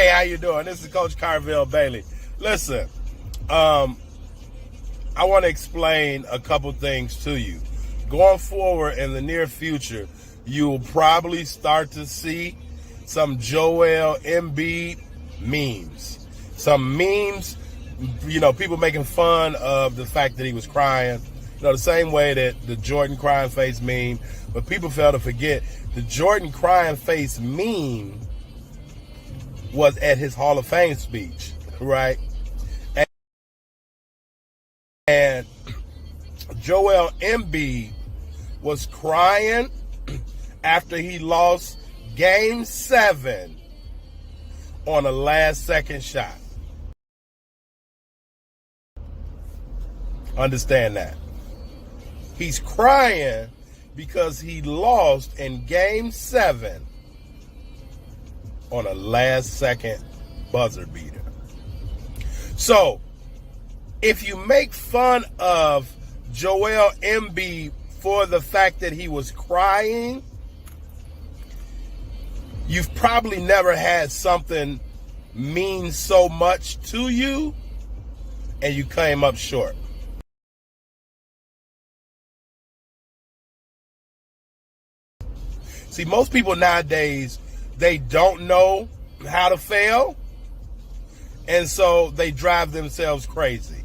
Hey, how you doing? This is Coach Carvel Bailey. Listen, I want to explain a couple things to you. Going forward in the near future, you will probably start to see some Joel Embiid memes. Some memes, people making fun of the fact that he was crying. The same way that the Jordan crying face meme, but people fail to forget the Jordan crying face meme was at his Hall of Fame speech, right? And Joel Embiid was crying after he lost Game 7 on a last-second shot. Understand that. He's crying because he lost in Game 7 on a last-second buzzer beater. So, if you make fun of Joel Embiid for the fact that he was crying, you've probably never had something mean so much to you and you came up short. See, most people nowadays, they don't know how to fail, and so they drive themselves crazy.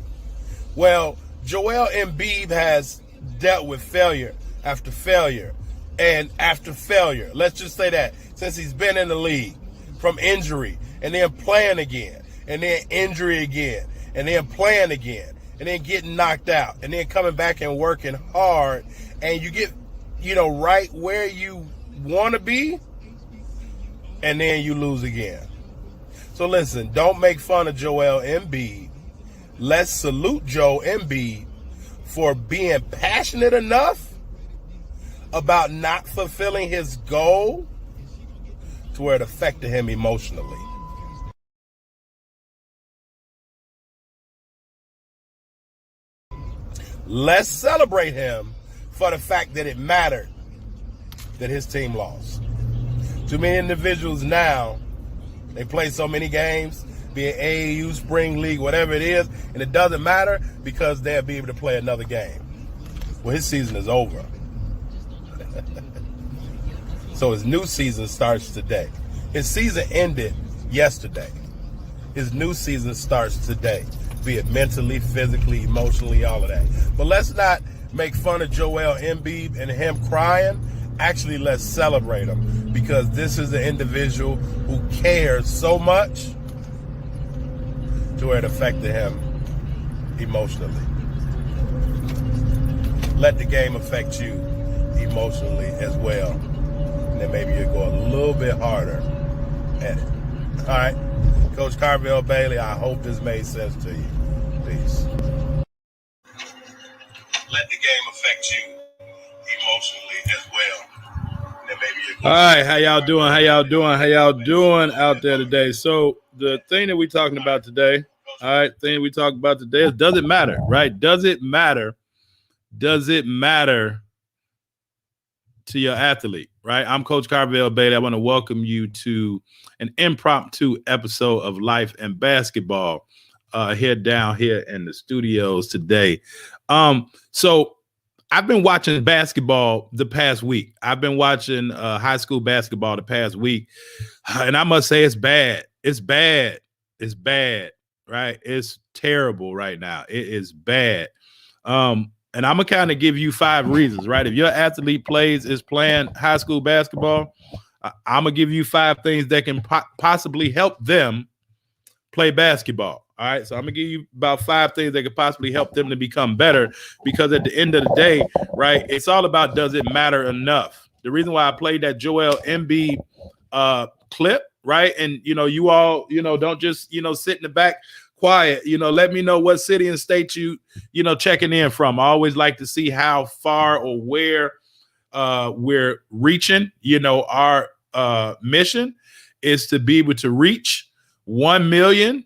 Well, Joel Embiid has dealt with failure after failure and after failure. Let's just say that since he's been in the league, from injury and then playing again and then injury again and then playing again and then getting knocked out and then coming back and working hard, and you get, right where you want to be, and then you lose again. So listen, don't make fun of Joel Embiid. Let's salute Joel Embiid for being passionate enough about not fulfilling his goal to where it affected him emotionally. Let's celebrate him for the fact that it mattered that his team lost. Too many individuals now, they play so many games, be it AAU, Spring League, whatever it is, and it doesn't matter because they'll be able to play another game. Well, his season is over. So his new season starts today. His season ended yesterday. His new season starts today, be it mentally, physically, emotionally, all of that. But let's not make fun of Joel Embiid and him crying. Actually, let's celebrate him, because this is an individual who cares so much to where it affected him emotionally. Let the game affect you emotionally as well, and then maybe you'll go a little bit harder at it. All right, Coach Carvel Bailey, I hope this made sense to you. Peace. Let the game affect you emotionally as well. All right, how y'all doing? How y'all doing out there today? So the thing that we're talking about today, is, does it matter, right? Does it matter? Does it matter to your athlete, right? I'm Coach Carvel Bailey. I want to welcome you to an impromptu episode of Life and Basketball down here in the studios today. So I've been watching basketball the past week. I've been watching high school basketball the past week, and I must say it's bad. It's bad. It's bad, right? It's terrible right now. It is bad. And I'm going to kind of give you 5 reasons, right? If your athlete is playing high school basketball, I'm going to give you 5 things that can possibly help them play basketball. All right, so I'm gonna give you about 5 things that could possibly help them to become better, because at the end of the day, right, it's all about, does it matter enough? The reason why I played that Joel Embiid clip, right, and you all, don't just sit in the back quiet. Let me know what city and state you checking in from. I always like to see how far or where we're reaching. Our mission is to be able to reach 1 million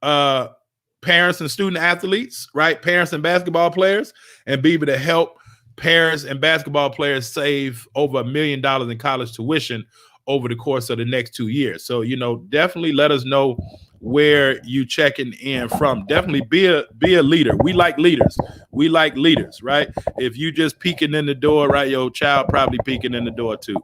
parents and student athletes, right? Parents and basketball players, and be able to help parents and basketball players save over $1 million in college tuition over the course of the next 2 years. So, definitely let us know where you checking in from. Definitely be a leader. We like leaders. We like leaders, right? If you just peeking in the door, right, your child probably peeking in the door too.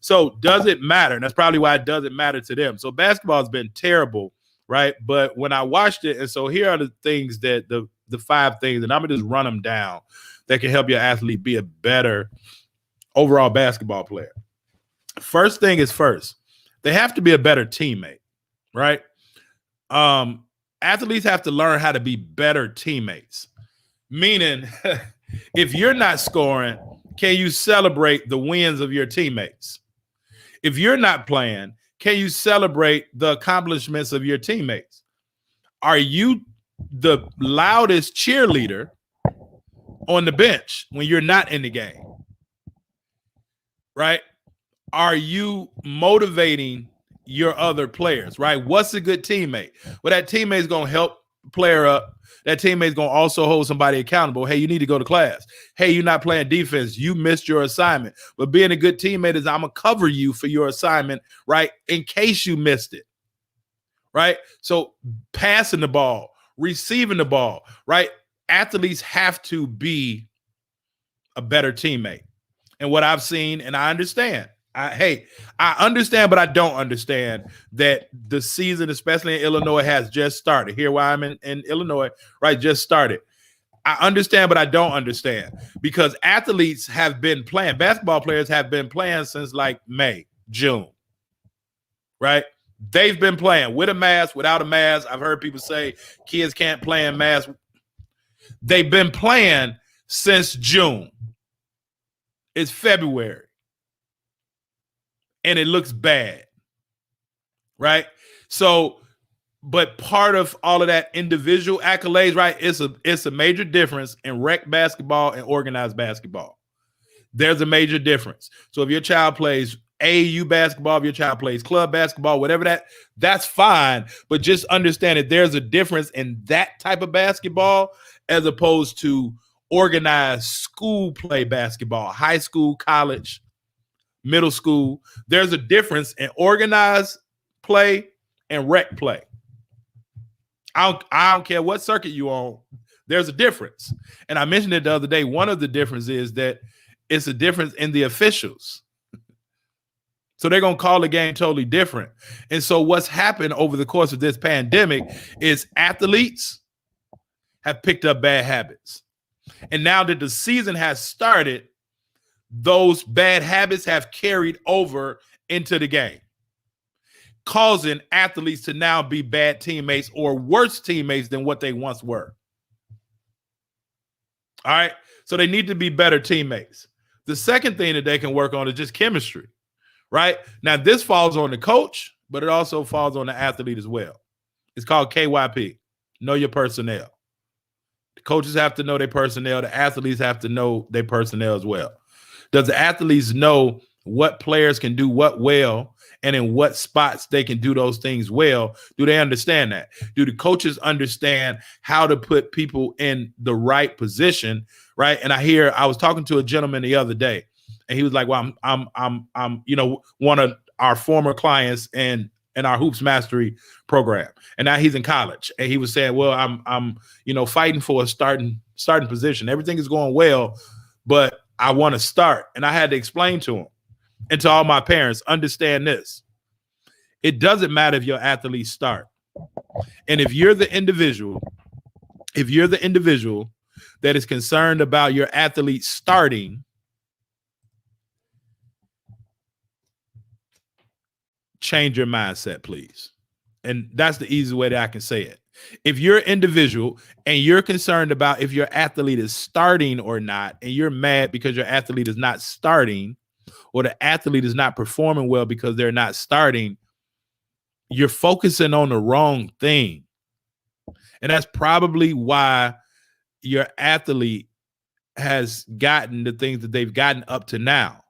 So does it matter? And that's probably why it doesn't matter to them. So basketball has been terrible, right? But when I watched it, and so here are the things that the 5 things, and I'm gonna just run them down that can help your athlete be a better overall basketball player. First thing is first, they have to be a better teammate, right? Athletes have to learn how to be better teammates. Meaning, if you're not scoring, can you celebrate the wins of your teammates? If you're not playing, can you celebrate the accomplishments of your teammates? Are you the loudest cheerleader on the bench when you're not in the game? Right? Are you motivating your other players, right? What's a good teammate? Well, that teammate's going to help player up. That teammate's going to also hold somebody accountable. Hey, you need to go to class. Hey, you're not playing defense. You missed your assignment. But being a good teammate is I'm going to cover you for your assignment, right? In case you missed it, right? So passing the ball, receiving the ball, right? Athletes have to be a better teammate. And what I've seen, and I understand, I understand, but I don't understand that the season, especially in Illinois, has just started. Here where I'm in Illinois, right, just started. I understand, but I don't understand because athletes have been playing, basketball players have been playing since like May, June, right? They've been playing with a mask, without a mask. I've heard people say kids can't play in masks. They've been playing since June. It's February. And it looks bad, right? So, but part of all of that individual accolades, right? It's a major difference in rec basketball and organized basketball. There's a major difference. So if your child plays AAU basketball, if your child plays club basketball, whatever that's fine. But just understand that there's a difference in that type of basketball as opposed to organized school play basketball, high school, college, middle school. There's a difference in organized play and rec play. I don't care what circuit you on. There's a difference. And I mentioned it the other day. One of the differences is that it's a difference in the officials. So they're going to call the game totally different. And so what's happened over the course of this pandemic is athletes have picked up bad habits. And now that the season has started, those bad habits have carried over into the game, causing athletes to now be bad teammates or worse teammates than what they once were. All right. So they need to be better teammates. The second thing that they can work on is just chemistry, right? Now, this falls on the coach, but it also falls on the athlete as well. It's called KYP, know your personnel. The coaches have to know their personnel. The athletes have to know their personnel as well. Does the athletes know what players can do what well and in what spots they can do those things well? Do they understand that? Do the coaches understand how to put people in the right position, right? And I was talking to a gentleman the other day, and he was like, "Well, I'm one of our former clients in our Hoops Mastery program, and now he's in college." And he was saying, "Well, I'm fighting for a starting position. Everything is going well, but I want to start." And I had to explain to him and to all my parents, understand this. It doesn't matter if your athletes start. And if you're the individual that is concerned about your athlete starting, change your mindset, please. And that's the easy way that I can say it. If you're an individual and you're concerned about if your athlete is starting or not, and you're mad because your athlete is not starting, or the athlete is not performing well because they're not starting, you're focusing on the wrong thing. And that's probably why your athlete has gotten the things that they've gotten up to now,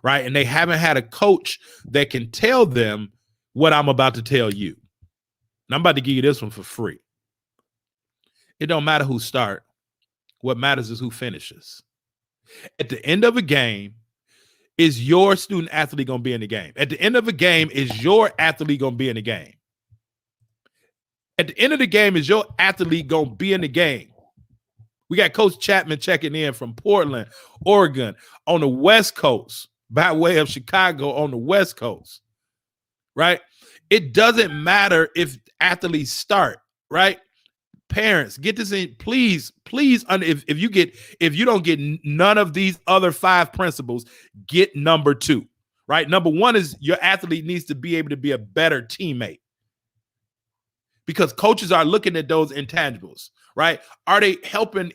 right? And they haven't had a coach that can tell them what I'm about to tell you. And I'm about to give you this one for free. It don't matter who start. What matters is who finishes. At the end of a game, is your student athlete going to be in the game? At the end of the game, is your athlete going to be in the game? At the end of the game, is your athlete going to be in the game? We got Coach Chapman checking in from Portland, Oregon, on the West Coast, by way of Chicago on the West Coast, right? It doesn't matter if athletes start, right? Parents, get this in, please. If you don't get none of these other 5 principles, get number 2, right? Number 1 is your athlete needs to be able to be a better teammate, because coaches are looking at those intangibles, right? Are they helping?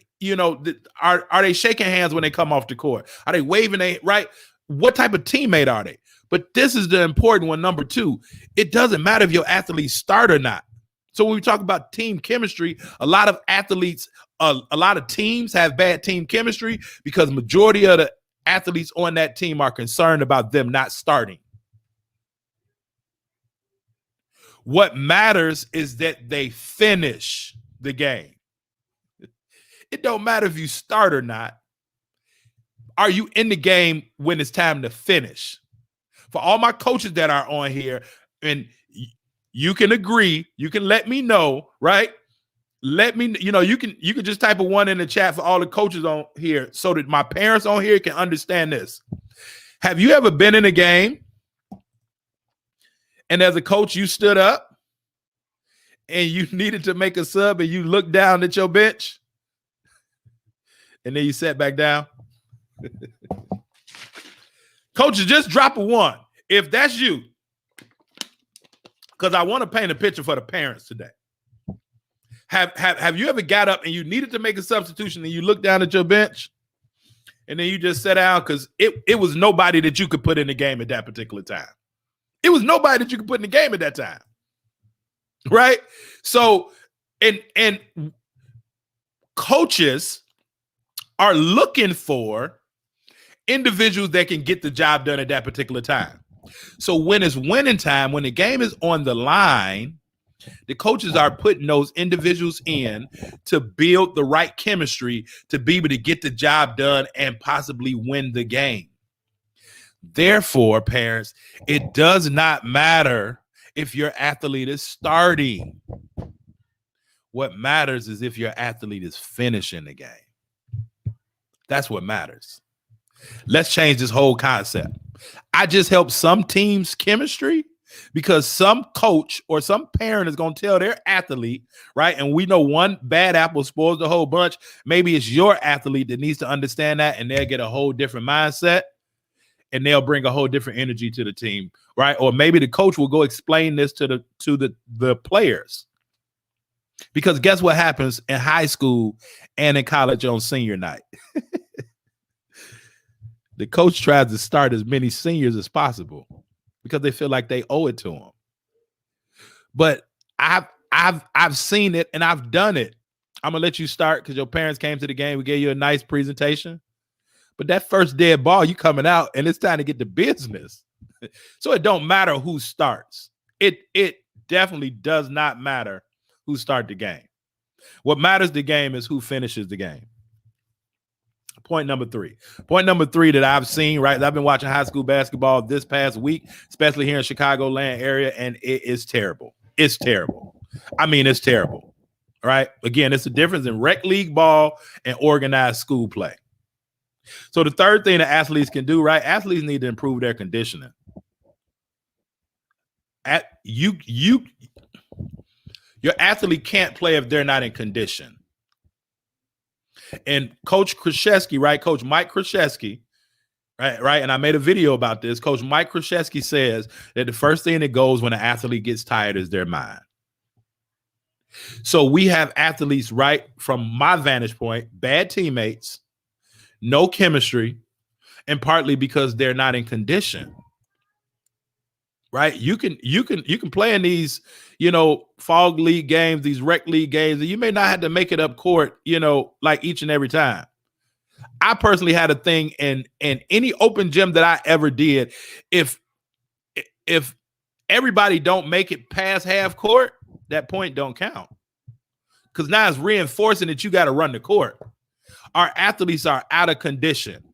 Are they shaking hands when they come off the court? Are they waving? Right? What type of teammate are they? But this is the important one. Number 2, it doesn't matter if your athletes start or not. So when we talk about team chemistry, a lot of athletes, a lot of teams have bad team chemistry because majority of the athletes on that team are concerned about them not starting. What matters is that they finish the game. It don't matter if you start or not. Are you in the game when it's time to finish? For all my coaches that are on here, and you can agree, you can let me know, right? Let me, you can just type a 1 in the chat for all the coaches on here so that my parents on here can understand this. Have you ever been in a game and as a coach, you stood up and you needed to make a sub and you looked down at your bench and then you sat back down? Coaches, just drop a 1 if that's you, because I want to paint a picture for the parents today. Have you ever got up and you needed to make a substitution and you looked down at your bench and then you just sat down because it was nobody that you could put in the game at that particular time? It was nobody that you could put in the game at that time, right? So, and coaches are looking for individuals that can get the job done at that particular time. So when it's winning time, when the game is on the line, the coaches are putting those individuals in to build the right chemistry to be able to get the job done and possibly win the game. Therefore, parents, it does not matter if your athlete is starting. What matters is if your athlete is finishing the game. That's what matters. Let's change this whole concept. I just helped some teams' chemistry because some coach or some parent is going to tell their athlete, right? And we know one bad apple spoils the whole bunch. Maybe it's your athlete that needs to understand that, and they'll get a whole different mindset and they'll bring a whole different energy to the team, right? Or maybe the coach will go explain this to the players. Because guess what happens in high school and in college on senior night? The coach tries to start as many seniors as possible because they feel like they owe it to them. But I've seen it and I've done it. I'm gonna let you start because your parents came to the game. We gave you a nice presentation. But that first dead ball, you coming out and it's time to get to business. So it don't matter who starts. It definitely does not matter who starts the game. What matters the game is who finishes the game. Point number 3. Point number 3 that I've seen, right? I've been watching high school basketball this past week, especially here in Chicagoland area, and it is terrible. It's terrible. I mean, it's terrible, right? Again, it's the difference in rec league ball and organized school play. So the third thing that athletes can do, right? Athletes need to improve their conditioning. Your athlete can't play if they're not in condition. And Coach Krzyzewski, right? Coach Mike Krzyzewski, right? And I made a video about this. Coach Mike Krzyzewski says that the first thing that goes when an athlete gets tired is their mind. So we have athletes, right, from my vantage point, bad teammates, no chemistry, and partly because they're not in condition. Right? You can play in these, fog league games, these rec league games, and you may not have to make it up court, like each and every time. I personally had a thing in any open gym that I ever did. If everybody don't make it past half court, that point don't count. Because now it's reinforcing that you got to run the court. Our athletes are out of condition.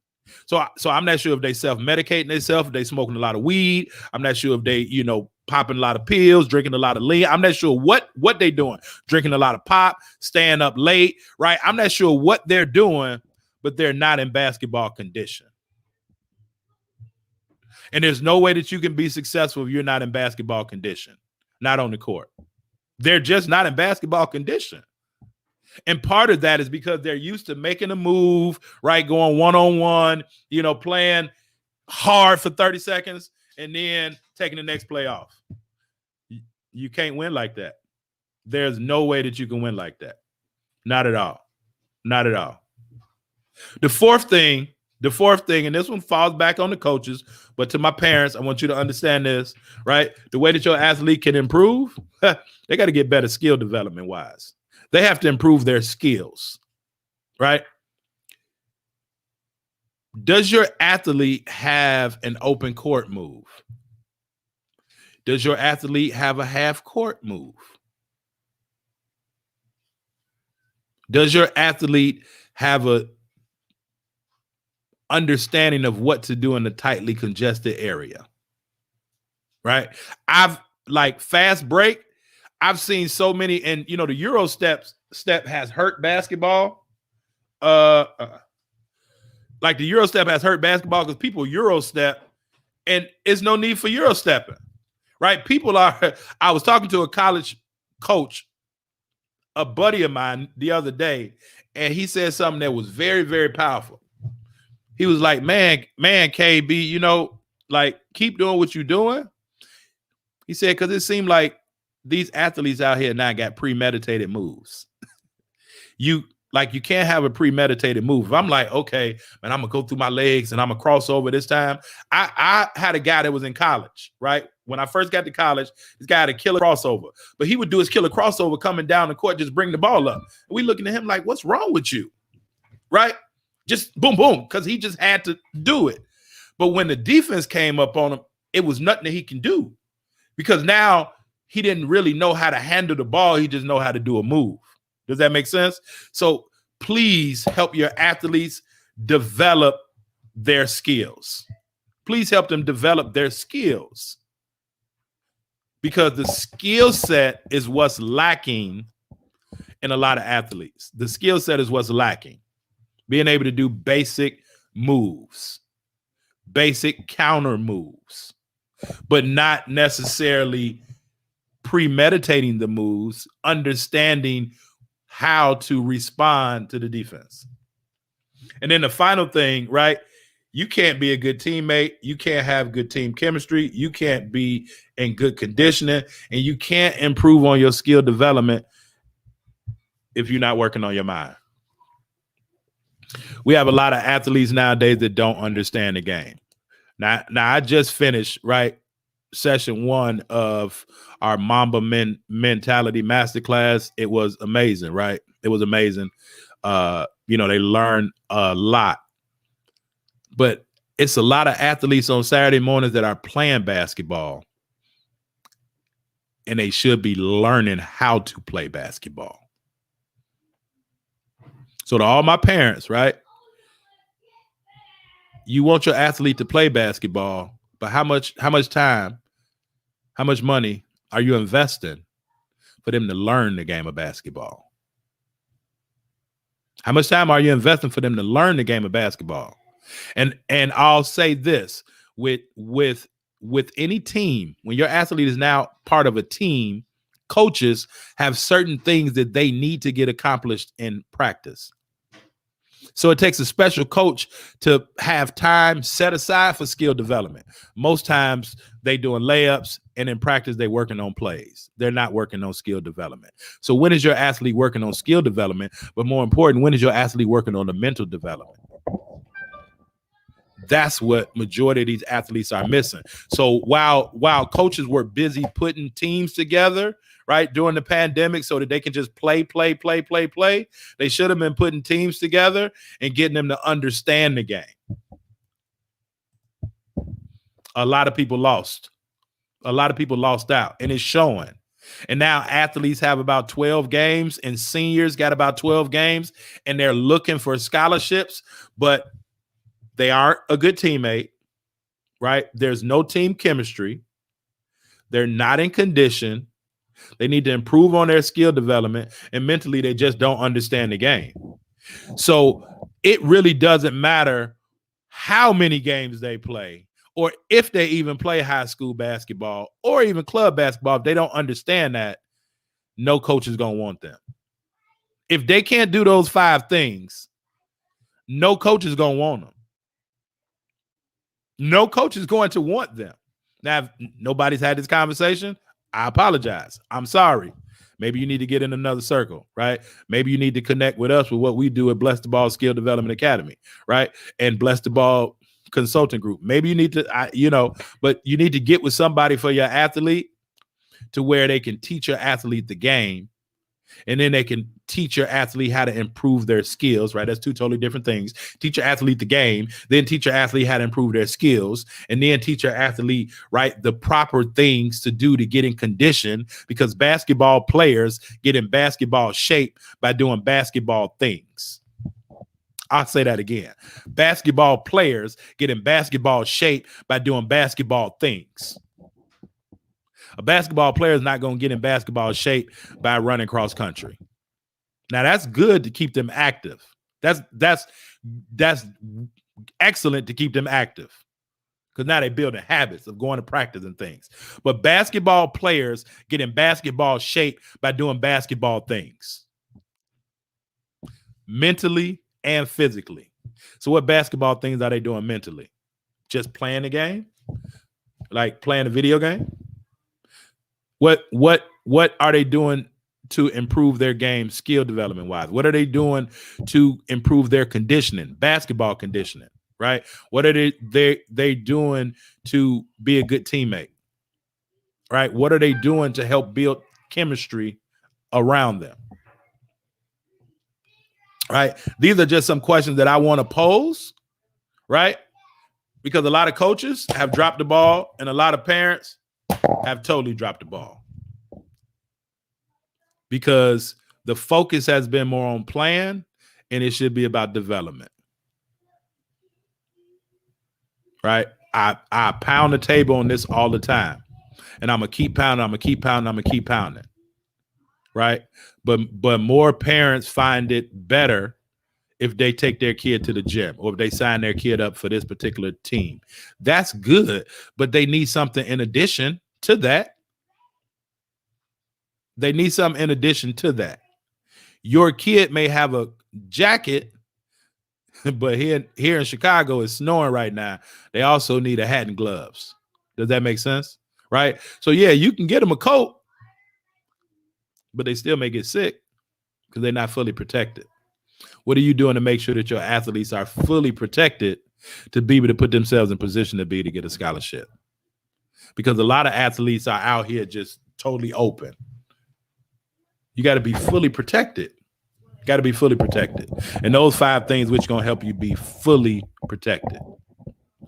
So I'm not sure if they self-medicating themselves, if they smoking a lot of weed. I'm not sure if they, popping a lot of pills, drinking a lot of lean. I'm not sure what they doing. Drinking a lot of pop, staying up late, right? I'm not sure what they're doing, but they're not in basketball condition. And there's no way that you can be successful if you're not in basketball condition, not on the court. They're just not in basketball condition. And part of that is because they're used to making a move, right? Going one-on-one, playing hard for 30 seconds and then taking the next play off. You can't win like that. There's no way that you can win like that. Not at all. Not at all. The fourth thing, and this one falls back on the coaches, but to my parents, I want you to understand this, right? The way that your athlete can improve, they got to get better skill development wise. They have to improve their skills, right? Does your athlete have an open court move? Does your athlete have a half court move? Does your athlete have a understanding of what to do in a tightly congested area? Right? I've fast break. I've seen so many, and the Euro step has hurt basketball. Like the Euro step has hurt basketball because people Euro step, and it's no need for Euro stepping, right? I was talking to a college coach, a buddy of mine the other day, and he said something that was very, very powerful. He was like, man, KB, keep doing what you're doing. He said, because it seemed like these athletes out here now got premeditated moves. You can't have a premeditated move. If I'm like, okay, man, I'm gonna go through my legs and I'm gonna cross over this time. I had a guy that was in college, right? When I first got to college, this guy had a killer crossover, but he would do his killer crossover coming down the court, just bring the ball up. And we looking at him like, what's wrong with you? Right? Just boom, boom, because he just had to do it. But when the defense came up on him, it was nothing that he can do because now he didn't really know how to handle the ball. He just know how to do a move. Does that make sense? So please help your athletes develop their skills. Please help them develop their skills because the skill set is what's lacking in a lot of athletes. The skill set is what's lacking. Being able to do basic moves, basic counter moves, but not necessarily premeditating the moves, understanding how to respond to the defense. And then the final thing, right? You can't be a good teammate. You can't have good team chemistry. You can't be in good conditioning, and you can't improve on your skill development if you're not working on your mind. We have a lot of athletes nowadays that don't understand the game. Now I just finished, right, session 1 of our Mamba Mentality Masterclass. It was amazing, right? It was amazing. They learned a lot. But it's a lot of athletes on Saturday mornings that are playing basketball, and they should be learning how to play basketball. So to all my parents, right? You want your athlete to play basketball, but how much time, how much money are you investing for them to learn the game of basketball? How much time are you investing for them to learn the game of basketball? And I'll say this, with any team, when your athlete is now part of a team, coaches have certain things that they need to get accomplished in practice. So it takes a special coach to have time set aside for skill development. Most times they doing layups, and in practice they working on plays. They're not working on skill development. So when is your athlete working on skill development? But more important, when is your athlete working on the mental development? That's what majority of these athletes are missing. So while coaches were busy putting teams together, right, during the pandemic so that they can just play, they should have been putting teams together and getting them to understand the game. A lot of people lost. A lot of people lost out, and it's showing. And now athletes have about 12 games, and seniors got about 12 games, and they're looking for scholarships, but They aren't a good teammate, right? There's no team chemistry. They're not in condition. They need to improve on their skill development, and mentally they just don't understand the game. So it really doesn't matter how many games they play or if they even play high school basketball or even club basketball. If they don't understand that, no coach is going to want them. If they can't do those 5 things, no coach is going to want them. No coach is going to want them. Now, if nobody's had this conversation, I apologize. I'm sorry. Maybe you need to get in another circle, right? Maybe you need to connect with us with what we do at Bless the Ball Skill Development Academy, right? And Bless the Ball Consulting Group. Maybe you need to, but you need to get with somebody for your athlete to where they can teach your athlete the game. And then they can teach your athlete how to improve their skills, right? That's 2 totally different things. Teach your athlete the game, then teach your athlete how to improve their skills, and then teach your athlete, right, the proper things to do to get in condition, because basketball players get in basketball shape by doing basketball things. I'll say that again. Basketball players get in basketball shape by doing basketball things. A basketball player is not going to get in basketball shape by running cross country. Now that's good to keep them active. That's excellent to keep them active, because now they're building habits of going to practice and things. But basketball players get in basketball shape by doing basketball things, mentally and physically. So what basketball things are they doing mentally? Just playing the game, like playing a video game. What are they doing to improve their game skill development wise? What are they doing to improve their conditioning, basketball conditioning, right? What are they doing to be a good teammate, right? What are they doing to help build chemistry around them, right? These are just some questions that I want to pose, right? Because a lot of coaches have dropped the ball and a lot of parents have totally dropped the ball, because the focus has been more on playing and it should be about development, right? I pound the table on this all the time, and I'm going to keep pounding, right? But more parents find it better if they take their kid to the gym or if they sign their kid up for this particular team. That's good, but they need something in addition to that. They need something in addition to that. Your kid may have a jacket, but here in Chicago, it's snowing right now. They also need a hat and gloves. Does that make sense? Right? So yeah, you can get them a coat, but they still may get sick because they're not fully protected. What are you doing to make sure that your athletes are fully protected to be able to put themselves in position to get a scholarship? Because a lot of athletes are out here just totally open. You got to be fully protected. And those 5 things which are going to help you be fully protected. All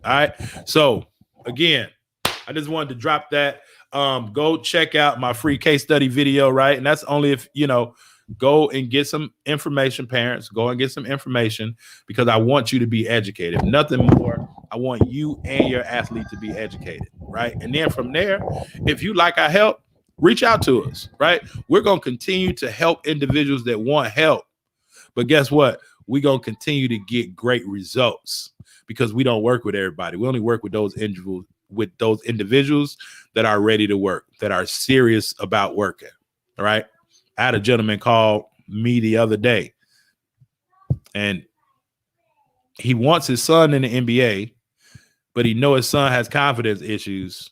right. So again, I just wanted to drop that. Go check out my free case study video, right? And that's only if, go and get some information, parents. Go and get some information, because I want you to be educated. If nothing more, I want you and your athlete to be educated, right? And then from there, if you like our help, reach out to us, right? We're going to continue to help individuals that want help. But guess what? We're going to continue to get great results, because we don't work with everybody. We only work with those individuals that are ready to work, that are serious about working, all right? I had a gentleman call me the other day, and he wants his son in the NBA, but he knows his son has confidence issues.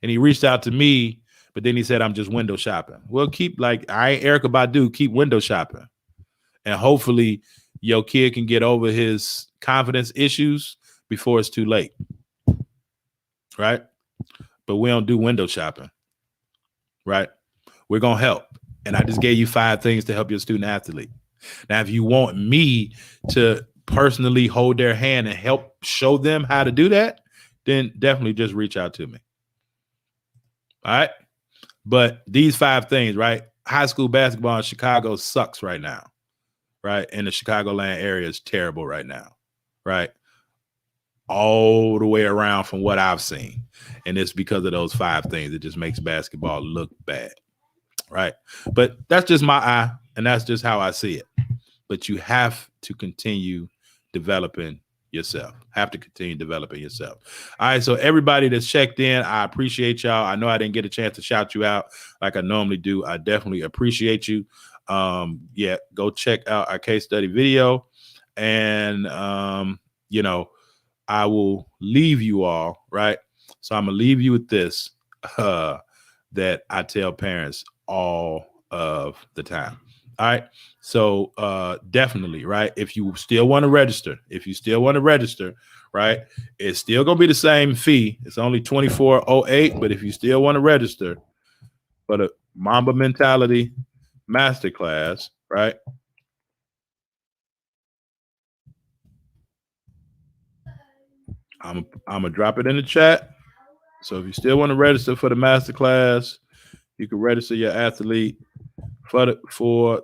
And he reached out to me, but then he said, I'm just window shopping. Well, I ain't Erykah Badu, keep window shopping. And hopefully your kid can get over his confidence issues before it's too late. Right? But we don't do window shopping. Right? We're going to help. And I just gave you 5 things to help your student athlete. Now, if you want me to personally hold their hand and help show them how to do that, then definitely just reach out to me. All right. But these 5 things, right? High school basketball in Chicago sucks right now. Right. And the Chicagoland area is terrible right now. Right. all the way around from what I've seen. And it's because of those 5 things. It just makes basketball look bad, right? But that's just my eye, and that's just how I see it. But you have to continue developing yourself. Have to continue developing yourself. All right, so everybody that's checked in, I appreciate y'all. I know I didn't get a chance to shout you out like I normally do. I definitely appreciate you. Yeah, go check out our case study video. And, you know, I will leave you all, right? So I'm going to leave you with this that I tell parents all of the time. All right. So definitely, right? If you still want to register, right? It's still going to be the same fee. It's only $24.08. But if you still want to register for the Mamba Mentality Masterclass, right? I'm going to drop it in the chat. So if you still want to register for the masterclass, you can register your athlete for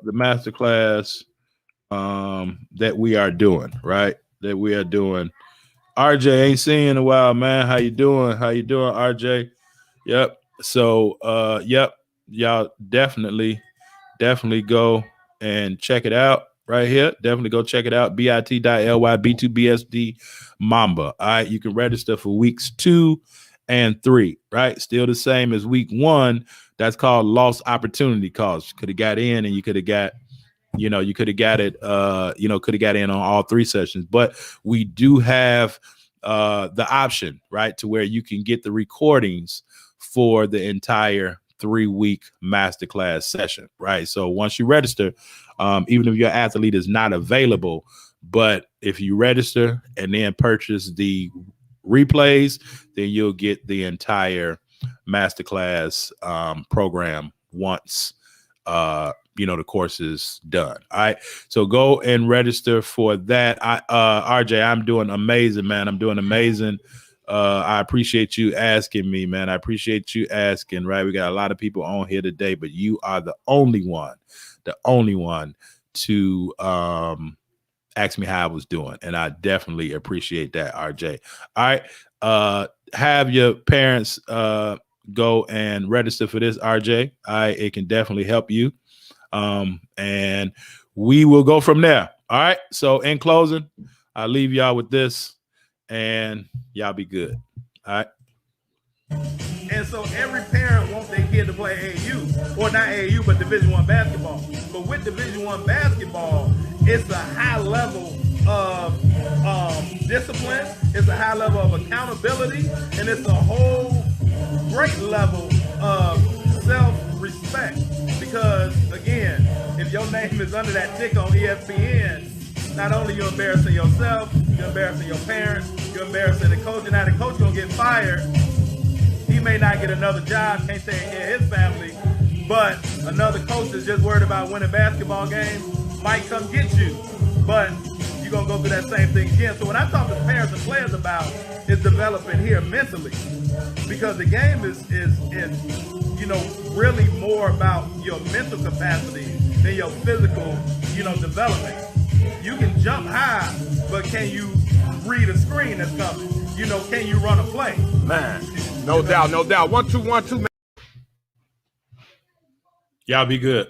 the masterclass that we are doing, right? That we are doing. RJ, ain't seen you in a while, man. How you doing? RJ? Yep. So, yep. Y'all definitely go and check it out right here. Definitely go check it out. bit.ly B2BSD Mamba. All right. You can register for weeks 2 and 3, right? Still the same as week 1. That's called lost opportunity cost. Could have got in and you could have got, you could have got it, could have got in on all 3 sessions. But we do have the option, right, to where you can get the recordings for the entire 3-week masterclass session, right? So once you register, even if your athlete is not available, but if you register and then purchase the replays, then you'll get the entire masterclass program once the course is done. All right, so go and register for that. RJ, I'm doing amazing, man. I'm doing amazing. I appreciate you asking me, man. I appreciate you asking, right? We got a lot of people on here today, but you are the only one to ask me how I was doing. And I definitely appreciate that, RJ. All right. Have your parents go and register for this, RJ. It can definitely help you. And we will go from there. All right. So in closing, I'll leave y'all with this and y'all be good. All right. And so every parent wants their kid to play AAU, or not AAU, but Division I basketball. But with Division I basketball, it's a high level of discipline, it's a high level of accountability, and it's a whole great level of self-respect. Because again, if your name is under that tick on ESPN, not only you're embarrassing yourself, you're embarrassing your parents, you're embarrassing the coach, and now the coach gonna get fired. He may not get another job, can't take care of his family, but another coach that's just worried about winning basketball games might come get you. But you're going to go through that same thing again. So what I talk to parents and players about is developing here mentally. Because the game is really more about your mental capacity than your physical, development. You can jump high, but can you read a screen that's coming? Can you run a play? Man, no doubt. 1, 2, 1, 2. Y'all be good.